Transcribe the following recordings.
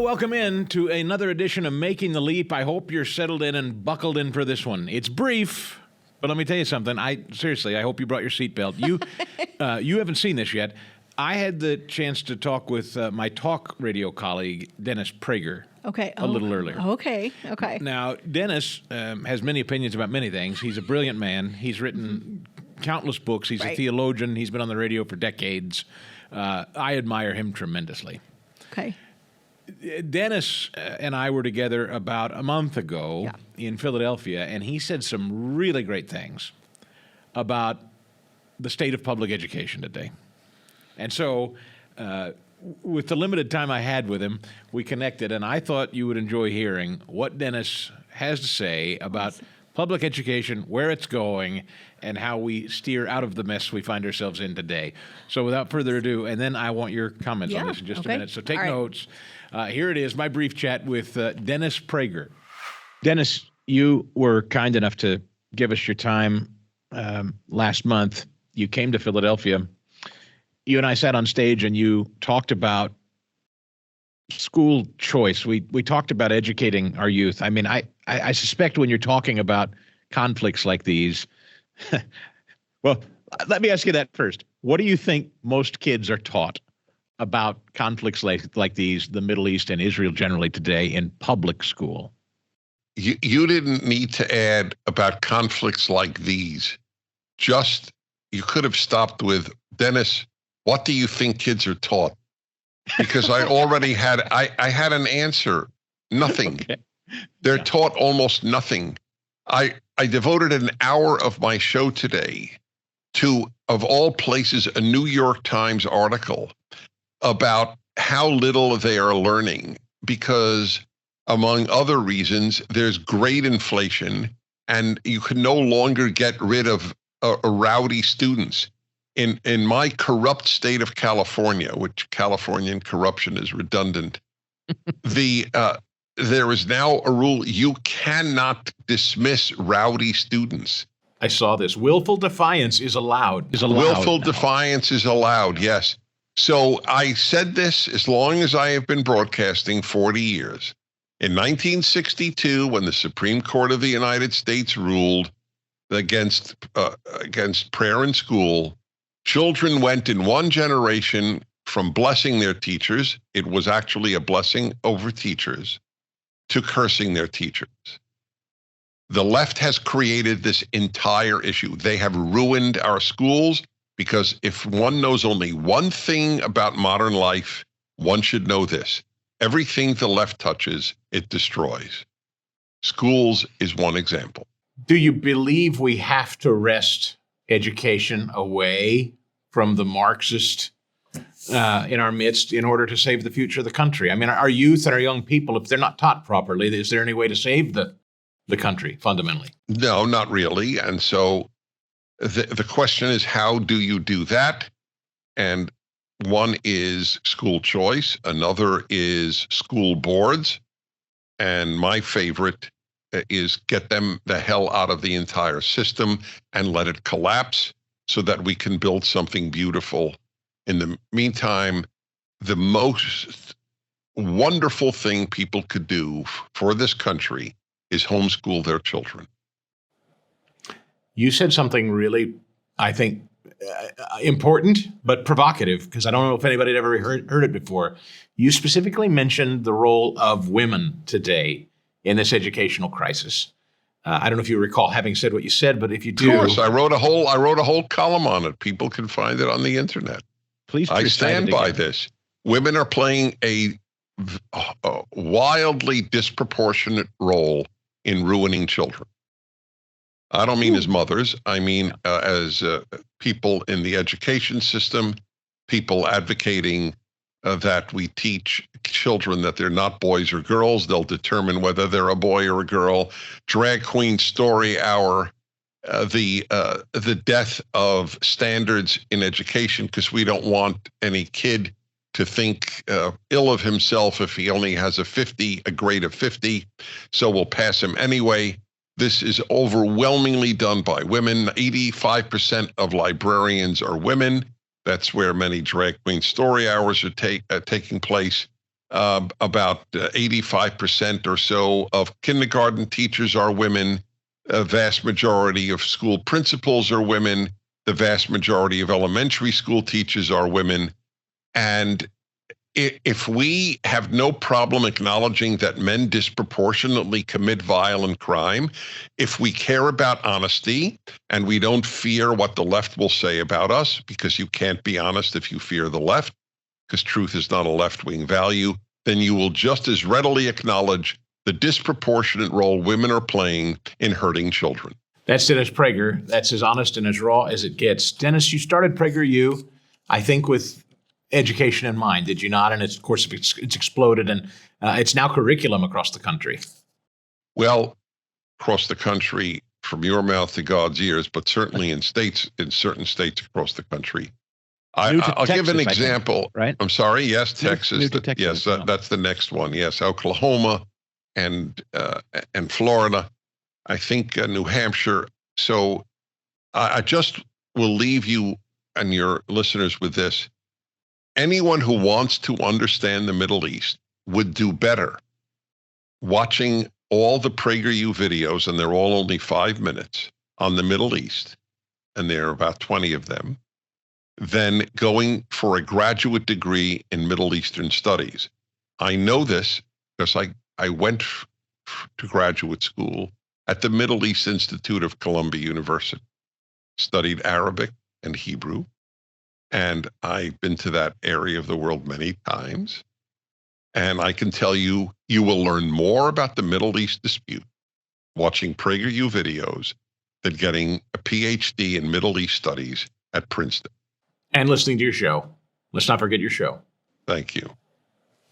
Well, welcome in to another edition of Making the Leap. I hope you're settled in and buckled in for this one. It's brief, but let me tell you something. I hope you brought your seatbelt. You haven't seen this yet. I had the chance to talk with my talk radio colleague, Dennis Prager. Okay. A little earlier. Okay. Now, Dennis has many opinions about many things. He's a brilliant man. He's written countless books. He's a theologian. He's been on the radio for decades. I admire him tremendously. Okay. Dennis and I were together about a month ago in Philadelphia, and he said some really great things about the state of public education today. And so, with the limited time I had with him, we connected, and I thought you would enjoy hearing what Dennis has to say about public education, where it's going, and how we steer out of the mess we find ourselves in today. So without further ado, and then I want your comments on this in just a minute. So take notes. Here it is, my brief chat with Dennis Prager. Dennis, you were kind enough to give us your time last month. You came to Philadelphia. You and I sat on stage and you talked about school choice. We talked about educating our youth. I mean, I suspect when you're talking about conflicts like these, well, let me ask you that first. What do you think most kids are taught about conflicts like these, the Middle East and Israel generally today, in public school? You didn't need to add about conflicts like these. Just, you could have stopped with, Dennis, what do you think kids are taught? Because I already had, I had an answer. Nothing. Okay. They're taught almost nothing. I devoted an hour of my show today to, of all places, a New York Times article about how little they are learning because, among other reasons, there's great inflation and you can no longer get rid of rowdy students. In my corrupt state of California, which Californian corruption is redundant, there is now a rule: you cannot dismiss rowdy students. I saw this. Willful defiance is allowed. Willful defiance is allowed, yes. So I said this as long as I have been broadcasting, 40 years. In 1962, when the Supreme Court of the United States ruled against prayer in school, children went in one generation from blessing their teachers, it was actually a blessing over teachers, to cursing their teachers. The left has created this entire issue. They have ruined our schools because if one knows only one thing about modern life, one should know this. Everything the left touches, it destroys. Schools is one example. Do you believe we have to wrest education away from the Marxist in our midst in order to save the future of the country? I mean, our youth and our young people, if they're not taught properly, is there any way to save the country fundamentally? No, not really. And so the question is, how do you do that? And one is school choice. Another is school boards. And my favorite is get them the hell out of the entire system and let it collapse so that we can build something beautiful. In the meantime, the most wonderful thing people could do for this country is homeschool their children. You said something really, I think, important but provocative, because I don't know if anybody had ever heard it before. You specifically mentioned the role of women today in this educational crisis. I don't know if you recall having said what you said, but if you do, of course, I wrote a whole column on it. People can find it on the internet. Please, I stand by this. Women are playing a wildly disproportionate role in ruining children. I don't mean as mothers. I mean as people in the education system, people advocating that we teach children that they're not boys or girls. They'll determine whether they're a boy or a girl. Drag Queen Story Hour, the death of standards in education, because we don't want any kid to think ill of himself if he only has a grade of 50. So we'll pass him anyway. This is overwhelmingly done by women. 85% of librarians are women. That's where many Drag Queen Story Hours are taking place. about 85% or so of kindergarten teachers are women. A vast majority of school principals are women. The vast majority of elementary school teachers are women. And if we have no problem acknowledging that men disproportionately commit violent crime, if we care about honesty and we don't fear what the left will say about us, because you can't be honest if you fear the left, because truth is not a left-wing value, then you will just as readily acknowledge the disproportionate role women are playing in hurting children. That's Dennis Prager. That's as honest and as raw as it gets. Dennis, you started PragerU, I think, with education in mind, did you not? And of course, it's exploded, and it's now curriculum across the country. Well, across the country, from your mouth to God's ears, but certainly in certain states across the country. I'll give an example. Right? I'm sorry. Yes, Texas. New to Texas, yes, that's the next one. Yes, Oklahoma and Florida. I think New Hampshire. So I just will leave you and your listeners with this. Anyone who wants to understand the Middle East would do better watching all the PragerU videos, and they're all only 5 minutes, on the Middle East, and there are about 20 of them, than going for a graduate degree in Middle Eastern studies. I know this because I went to graduate school at the Middle East Institute of Columbia University, studied Arabic and Hebrew. And I've been to that area of the world many times. And I can tell you, you will learn more about the Middle East dispute watching PragerU videos than getting a PhD in Middle East studies at Princeton. And listening to your show. Let's not forget your show. Thank you.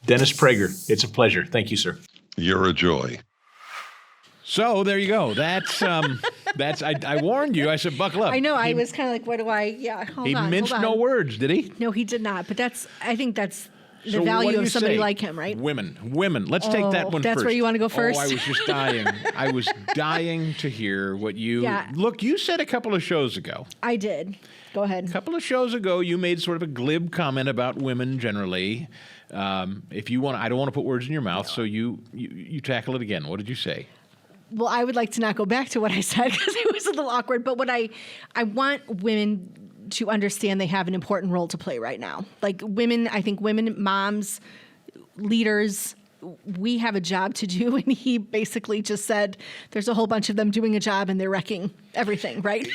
Dennis Prager, it's a pleasure. Thank you, sir. You're a joy. So there you go. That's I warned you. I said, buckle up. I know. I was kind of like, what do I? Yeah. Hold on. He minced no words, did he? No, he did not. But I think that's the So what value do of you somebody say? like him, right? Women. Let's take that one that's first. where you want to go first? Oh, I was just dying. I was dying to hear what you... Yeah. Look, you said a couple of shows ago. I did. Go ahead. A couple of shows ago, you made sort of a glib comment about women generally. If you want, I don't want to put words in your mouth, so you tackle it again. What did you say? Well, I would like to not go back to what I said because it was a little awkward. But what I want women to understand, they have an important role to play right now. Like women, I think women, moms, leaders, we have a job to do. And he basically just said, there's a whole bunch of them doing a job and they're wrecking everything, right?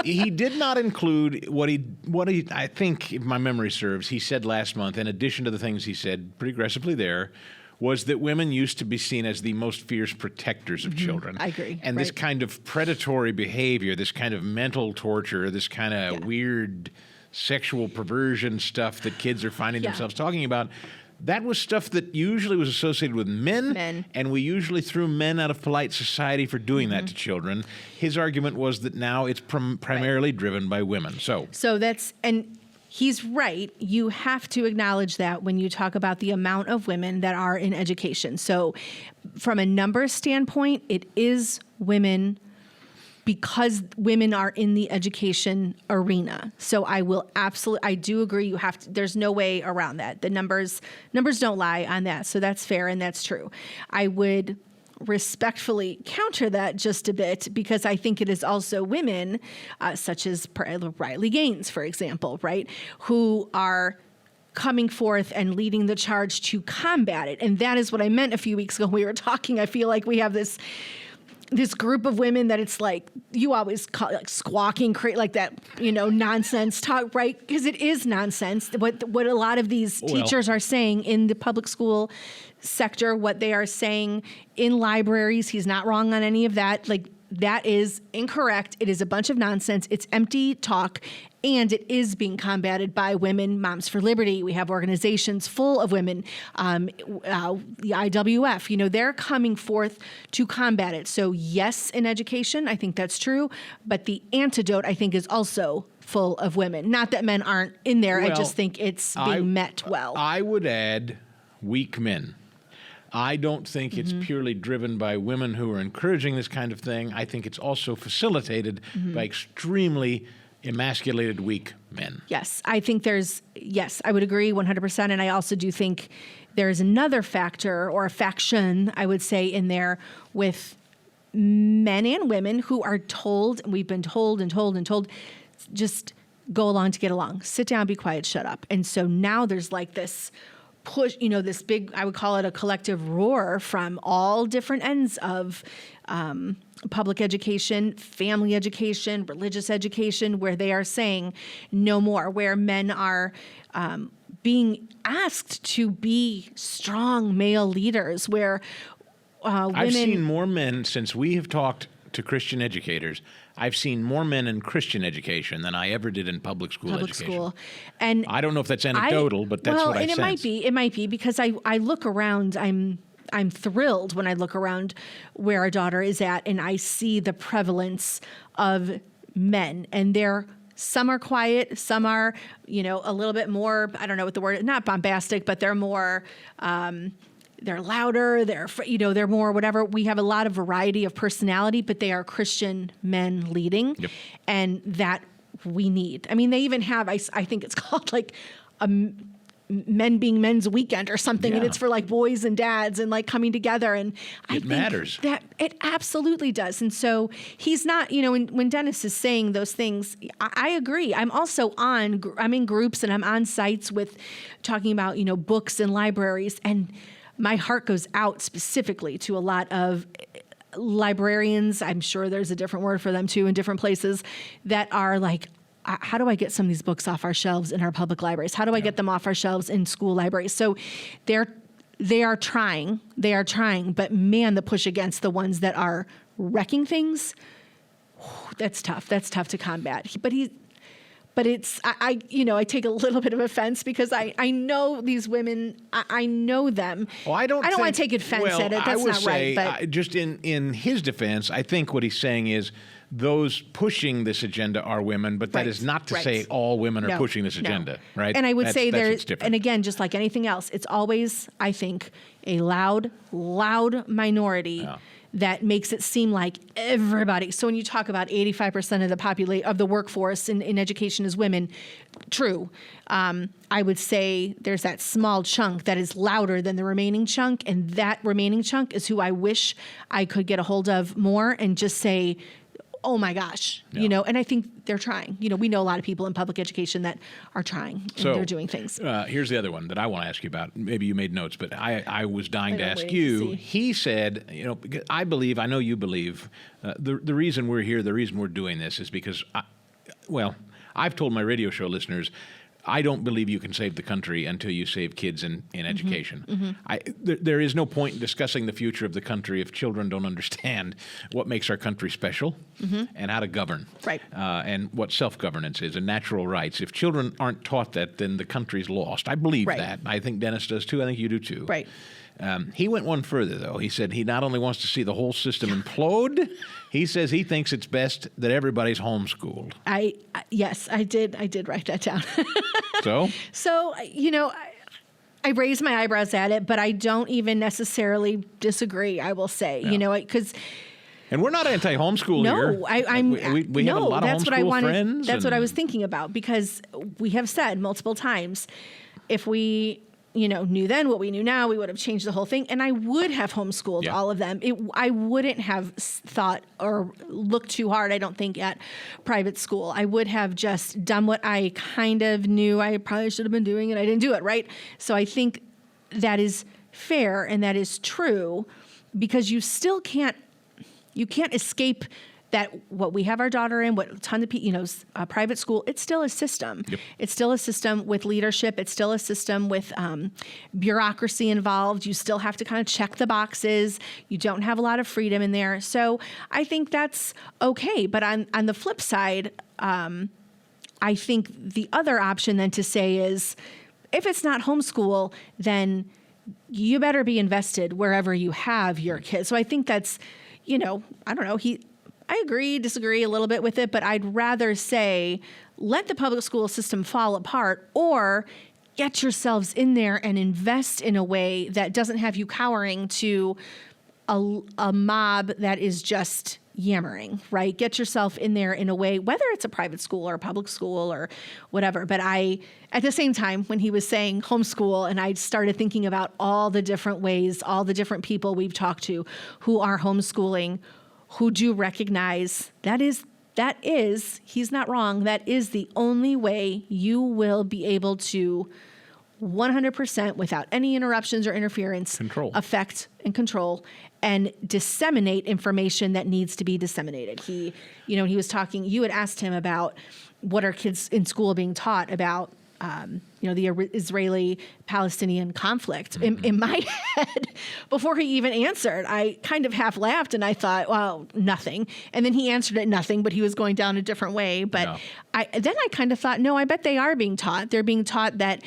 He did not include what he, I think, if my memory serves, he said last month, in addition to the things he said pretty aggressively there, was that women used to be seen as the most fierce protectors of children. I agree. And this kind of predatory behavior, this kind of mental torture, this kind of weird sexual perversion stuff that kids are finding themselves talking about, that was stuff that usually was associated with men, and we usually threw men out of polite society for doing that to children. His argument was that now it's primarily driven by women. So that's... and he's right. You have to acknowledge that when you talk about the amount of women that are in education. So from a numbers standpoint, it is women because women are in the education arena. So I do agree. You have to, there's no way around that. The numbers don't lie on that. So that's fair and that's true. I would respectfully counter that just a bit because I think it is also women, such as Riley Gaines, for example, right, who are coming forth and leading the charge to combat it. And that is what I meant a few weeks ago when we were talking. I feel like we have this group of women that it's like, you always call it like squawking, like that, nonsense talk, right? Because it is nonsense. What a lot of these teachers are saying in the public school sector, what they are saying in libraries, he's not wrong on any of that. Like, that is incorrect. It is a bunch of nonsense. It's empty talk. And it is being combated by women, Moms for Liberty. We have organizations full of women, the IWF, they're coming forth to combat it. So yes, in education, I think that's true. But the antidote, I think, is also full of women. Not that men aren't in there. I just think it's being met well. I would add weak men. I don't think it's purely driven by women who are encouraging this kind of thing. I think it's also facilitated by extremely emasculated, weak men. Yes, I think I would agree 100%. And I also do think there's another factor or a faction, I would say, in there with men and women who are told, we've been told and told and told, just go along to get along. Sit down, be quiet, shut up. And so now there's like this push, this big, I would call it a collective roar from all different ends of public education, family education, religious education, where they are saying no more, where men are being asked to be strong male leaders, where women... I've seen more men, since we have talked to Christian educators, I've seen more men in Christian education than I ever did in public school education. And I don't know if that's anecdotal, but that's what I sense. It might be because I look around, I'm thrilled when I look around where our daughter is at and I see the prevalence of men, and some are quiet, some are, a little bit more, I don't know what the word, not bombastic, but they're more, they're louder, they're more whatever. We have a lot of variety of personality, but they are Christian men leading. Yep. And that we need. I mean, they even have, I think it's called like a Men Being Men's Weekend or something. Yeah. And it's for like boys and dads and like coming together. And I think matters. that it absolutely does. And so he's not, when Dennis is saying those things, I agree. I'm also I'm in groups and I'm on sites with talking about, books and libraries, and my heart goes out specifically to a lot of librarians. I'm sure there's a different word for them too in different places that are like, how do I get some of these books off our shelves in our public libraries? How do I get them off our shelves in school libraries? So they are trying, but man, the push against the ones that are wrecking things, that's tough. That's tough to combat. But it's, I take a little bit of offense because I know these women, I know them. Well, I don't want to take offense at it. That's not right. But just in his defense, I think what he's saying is those pushing this agenda are women, but that is not to say all women are pushing this agenda, right? And I would say there's, and again, just like anything else, it's always, I think, a loud minority that makes it seem like everybody. So when you talk about 85% of the workforce in education is women, true. I would say there's that small chunk that is louder than the remaining chunk, and that remaining chunk is who I wish I could get a hold of more and just say, oh my gosh, and I think they're trying. We know a lot of people in public education that are trying and they're doing things. Here's the other one that I want to ask you about. Maybe you made notes, but I was dying to ask you. He said, I know you believe, the reason we're here, the reason we're doing this is because, I've told my radio show listeners, I don't believe you can save the country until you save kids in education. Mm-hmm. There is no point in discussing the future of the country if children don't understand what makes our country special and how to govern. Right. And what self-governance is and natural rights. If children aren't taught that, then the country's lost. I believe that. I think Dennis does too. I think you do too. Right. He went one further, though. He said he not only wants to see the whole system implode, he says he thinks it's best that everybody's homeschooled. Yes, I did write that down. So, I raise my eyebrows at it, but I don't even necessarily disagree, I will say, because... And we're not anti-homeschool here. No, we have a lot of homeschool friends. That's what I was thinking about, because we have said multiple times, if we... knew then what we knew now, we would have changed the whole thing. And I would have homeschooled all of them. I wouldn't have thought or looked too hard, I don't think, at private school. I would have just done what I kind of knew I probably should have been doing, and I didn't do it, right? So I think that is fair and that is true, because you still can't escape that what we have our daughter in, what a ton of people, private school, it's still a system. Yep. It's still a system with leadership. It's still a system with bureaucracy involved. You still have to kind of check the boxes. You don't have a lot of freedom in there. So I think that's okay. But on the flip side, I think the other option then to say is, if it's not homeschool, then you better be invested wherever you have your kids. So I think that's, I don't know, I agree, disagree a little bit with it, but I'd rather say let the public school system fall apart, or get yourselves in there and invest in a way that doesn't have you cowering to a mob that is just yammering, right? Get yourself in there in a way, whether it's a private school or a public school or whatever. But at the same time, when he was saying homeschool, and I started thinking about all the different ways, all the different people we've talked to who are homeschooling, who do recognize that is, he's not wrong, that is the only way you will be able to 100% without any interruptions or interference, affect and control and disseminate information that needs to be disseminated. He was talking, you had asked him about what are kids in school being taught about, the Israeli-Palestinian conflict. Mm-hmm. In my head, before he even answered, I kind of half laughed and I thought, well, nothing. And then he answered it nothing, but he was going down a different way. But no. I kind of thought, no, I bet they are being taught. They're being taught that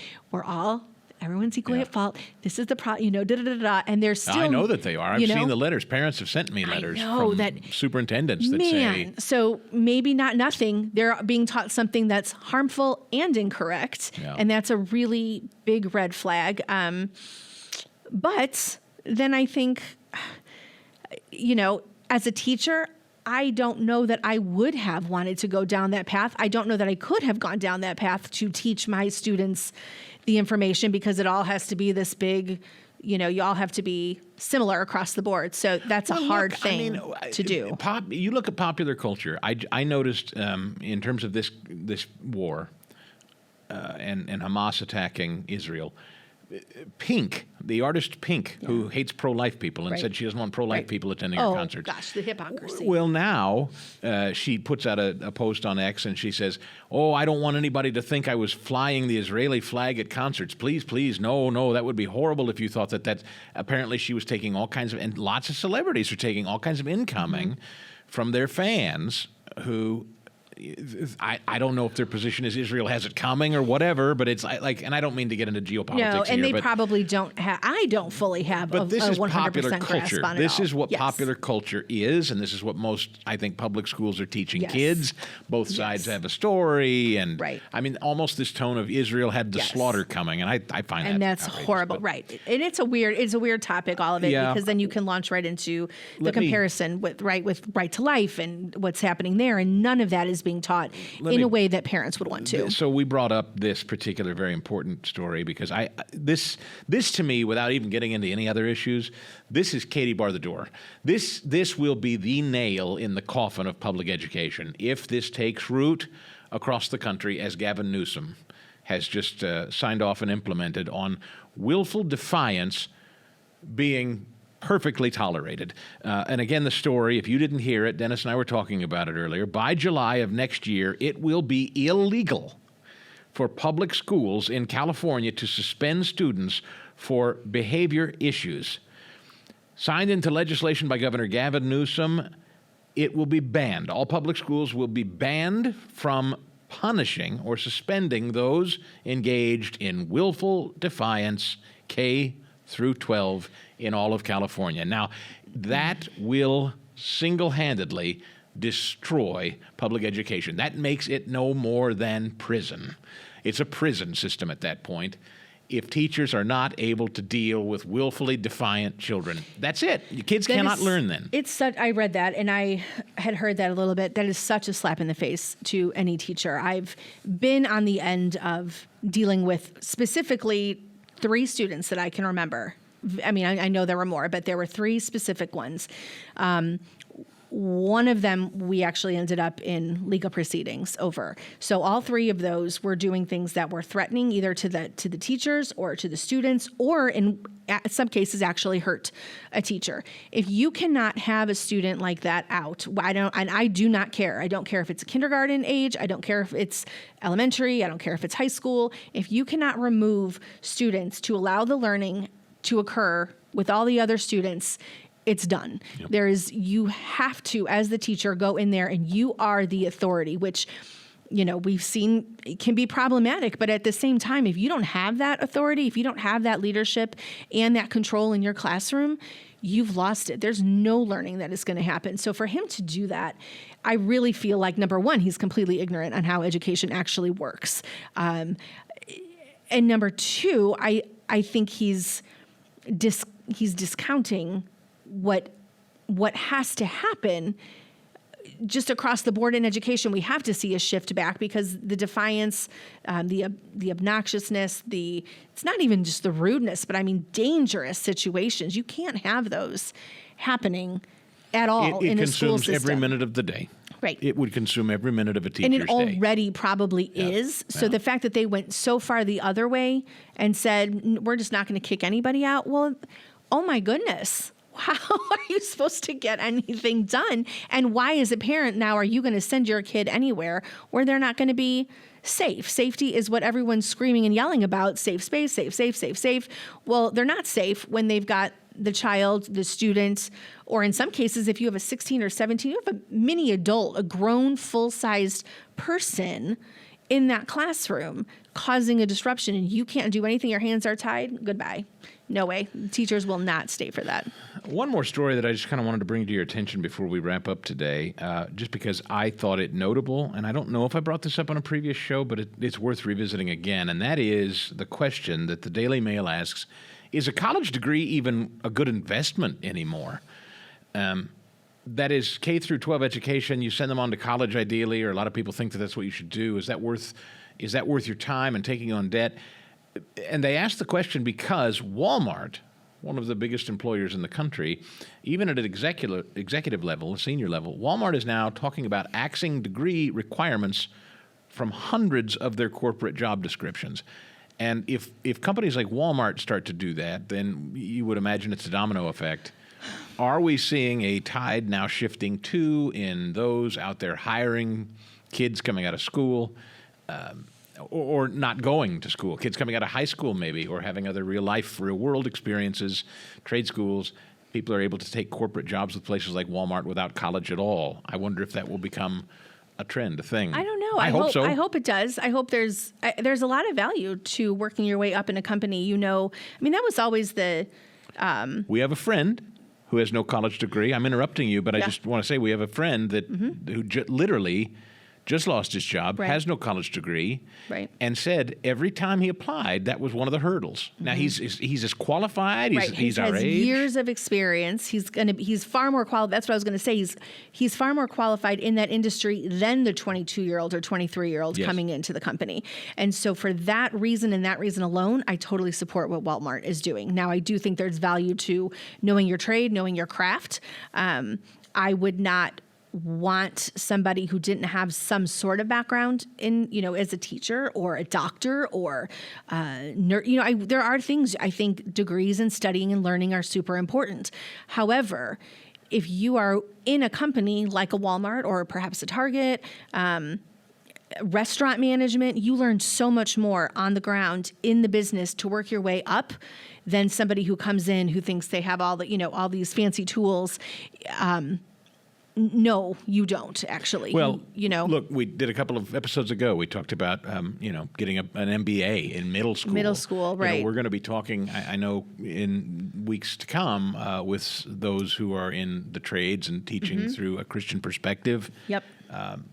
everyone's equally at fault. This is the and they're still. I know that they are. I've seen the letters. Parents have sent me letters from superintendents that say. So maybe not nothing. They're being taught something that's harmful and incorrect. Yeah. And that's a really big red flag. But then I think, as a teacher, I don't know that I would have wanted to go down that path. I don't know that I could have gone down that path to teach my students the information, because it all has to be this big, you all have to be similar across the board. So that's a hard thing to do. You look at popular culture. I noticed in terms of this war and Hamas attacking Israel, Pink, the artist Pink, who hates pro-life people and said she doesn't want pro-life people attending her concerts. Oh, gosh, the hypocrisy. Well, now she puts out a post on X and she says, I don't want anybody to think I was flying the Israeli flag at concerts. Please, please, no, that would be horrible if you thought that. Apparently she was taking all kinds of, and lots of celebrities are taking all kinds of incoming from their fans who... I don't know if their position is Israel has it coming or whatever, but it's like, and I don't mean to get into geopolitics here. No, and they probably don't have, I don't fully have a 100% grasp on it. This is what popular culture is, and this is what most, I think, public schools are teaching kids. Both sides have a story, and I mean, almost this tone of Israel had the slaughter coming, and I find that and that's horrible, right? And it's a weird topic, all of it, because then you can launch right into the comparison with right to life and what's happening there, and none of that is being taught in a way that parents would want to. So we brought up this particular very important story because this to me, without even getting into any other issues, this is Katie bar the door. This will be the nail in the coffin of public education if this takes root across the country, as Gavin Newsom has just signed off and implemented on willful defiance being perfectly tolerated. And again, the story, if you didn't hear it, Dennis and I were talking about it earlier, by July of next year, it will be illegal for public schools in California to suspend students for behavior issues. Signed into legislation by Governor Gavin Newsom, it will be banned. All public schools will be banned from punishing or suspending those engaged in willful defiance, K through 12, in all of California. Now, that will single-handedly destroy public education. That makes it no more than prison. It's a prison system at that point. If teachers are not able to deal with willfully defiant children, that's it. Kids cannot learn then. I read that, and I had heard that a little bit. That is such a slap in the face to any teacher. I've been on the end of dealing with specifically 3 students that I can remember. I mean, I know there were more, but there were 3 specific ones. One of them we actually ended up in legal proceedings over. So all 3 of those were doing things that were threatening either to the teachers or to the students, or in some cases actually hurt a teacher. If you cannot have a student like that out, I do not care. I don't care if it's a kindergarten age. I don't care if it's elementary. I don't care if it's high school. If you cannot remove students to allow the learning to occur with all the other students, it's done. Yep. You have to, as the teacher, go in there and you are the authority, which, we've seen it can be problematic. But at the same time, if you don't have that authority, if you don't have that leadership and that control in your classroom, you've lost it. There's no learning that is going to happen. So for him to do that, I really feel like, number one, he's completely ignorant on how education actually works. And number 2, I think he's discounting what has to happen just across the board in education, we have to see a shift back because the defiance, the obnoxiousness, it's not even just the rudeness, but I mean dangerous situations. You can't have those happening at all in a school system. It consumes every minute of the day. Right. It would consume every minute of a teacher's day. day. And it already probably is. So the fact that they went so far the other way and said, we're just not going to kick anybody out. Well, oh my goodness. How are you supposed to get anything done? And why, as a parent now, are you going to send your kid anywhere where they're not going to be safe? Safety is what everyone's screaming and yelling about. Safe space, safe, safe, safe, safe. Well, they're not safe when they've got the child, the student, or in some cases, if you have a 16 or 17, you have a mini adult, a grown, full-sized person in that classroom causing a disruption, and you can't do anything. Your hands are tied. Goodbye. No way. Teachers will not stay for that. One more story that I just kind of wanted to bring to your attention before we wrap up today, just because I thought it notable, and I don't know if I brought this up on a previous show, but it's worth revisiting again, and that is the question that the Daily Mail asks, is a college degree even a good investment anymore? That is K through 12 education. You send them on to college ideally, or a lot of people think that that's what you should do. Is that worth your time and taking on debt? And they ask the question because Walmart, one of the biggest employers in the country, even at an executive level, a senior level, Walmart is now talking about axing degree requirements from hundreds of their corporate job descriptions. And if companies like Walmart start to do that, then you would imagine it's a domino effect. Are we seeing a tide now shifting too in those out there hiring kids coming out of school or not going to school, kids coming out of high school maybe, or having other real world experiences, trade schools? People are able to take corporate jobs with places like Walmart without college at all. I wonder if that will become a trend, a thing. I don't know. I hope so. I hope it does. I hope there's a lot of value to working your way up in a company. That was always the... We have a friend who has no college degree. I'm interrupting you, but I just want to say we have a friend that who literally just lost his job, has no college degree, and said every time he applied, that was one of the hurdles. Now he's as qualified. He's our age. He has years of experience. He's far more qualified. That's what I was going to say. He's far more qualified in that industry than the 22-year-old or 23-year-old coming into the company. And so for that reason and that reason alone, I totally support what Walmart is doing. Now, I do think there's value to knowing your trade, knowing your craft. I would not want somebody who didn't have some sort of background in, as a teacher or a doctor or there are things, I think degrees in studying and learning are super important. However, if you are in a company like a Walmart or perhaps a Target, restaurant management, you learn so much more on the ground in the business to work your way up than somebody who comes in who thinks they have all these fancy tools. No, you don't, actually. Well, look, we did a couple of episodes ago. We talked about, getting an MBA in middle school. Middle school, right. We're going to be talking, I know, in weeks to come with those who are in the trades and teaching through a Christian perspective. Yep.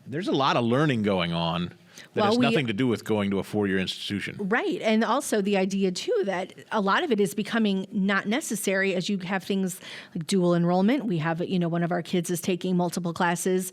There's a lot of learning going on that has nothing to do with going to a 4-year institution. Right. And also the idea, too, that a lot of it is becoming not necessary as you have things like dual enrollment. We have, one of our kids is taking multiple classes,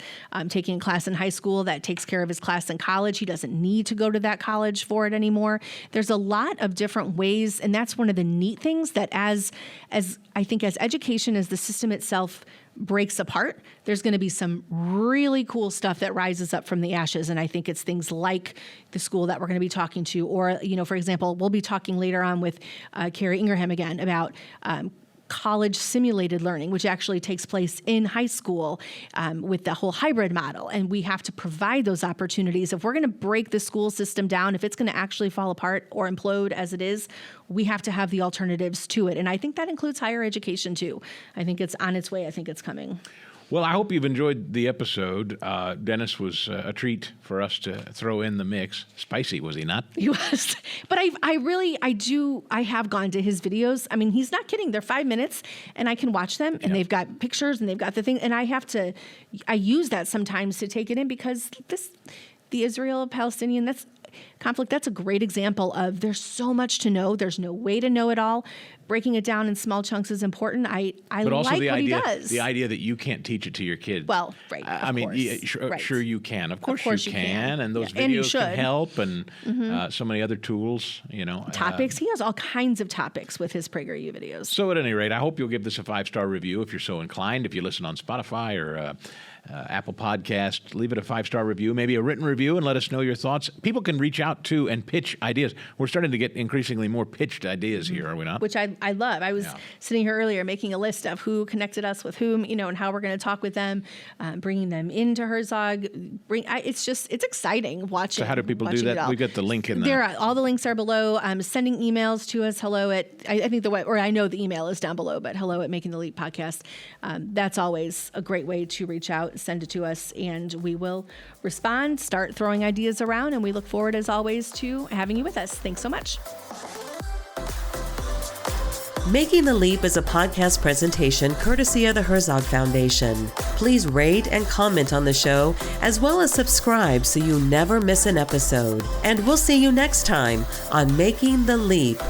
taking a class in high school that takes care of his class in college. He doesn't need to go to that college for it anymore. There's a lot of different ways. And that's one of the neat things that as I think as education, as the system itself breaks apart, there's going to be some really cool stuff that rises up from the ashes. And I think it's things like the school that we're going to be talking to, or, for example, we'll be talking later on with Carrie Ingraham again about college simulated learning, which actually takes place in high school with the whole hybrid model. And we have to provide those opportunities. If we're going to break the school system down, if it's going to actually fall apart or implode as it is, we have to have the alternatives to it. And I think that includes higher education, too. I think it's on its way. I think it's coming. Well, I hope you've enjoyed the episode. Dennis was a treat for us to throw in the mix. Spicy, was he not? He was. But I have gone to his videos. I mean, he's not kidding. They're 5 minutes, and I can watch them, and they've got pictures, and they've got the thing. And I use that sometimes to take it in because the Israel-Palestinian, conflict, that's a great example of there's so much to know. There's no way to know it all. breaking it down in small chunks is important. I But also like the what idea, he does. the idea that you can't teach it to your kids. Well, right. I mean, right. sure you can. Of course you can. And those And you videos can should. help, and so many other tools. Topics. He has all kinds of topics with his PragerU videos. So at any rate, I hope you'll give this a 5-star review if you're so inclined. If you listen on Spotify or Apple Podcast, leave it a 5-star review, maybe a written review, and let us know your thoughts. People can reach out to and pitch ideas. We're starting to get increasingly more pitched ideas here, are we not? Which I love. I was sitting here earlier making a list of who connected us with whom, and how we're going to talk with them, bringing them into Herzog. It's exciting watching. So how do people do that? We got the link in there. All the links are below. Sending emails to us. Hello at, I think I know the email is down below, but hello at Making the Leap Podcast. That's always a great way to reach out. Send it to us, and we will respond, start throwing ideas around, and we look forward, as always, to having you with us. Thanks so much. Making the Leap is a podcast presentation courtesy of the Herzog Foundation. Please rate and comment on the show, as well as subscribe so you never miss an episode. And we'll see you next time on Making the Leap.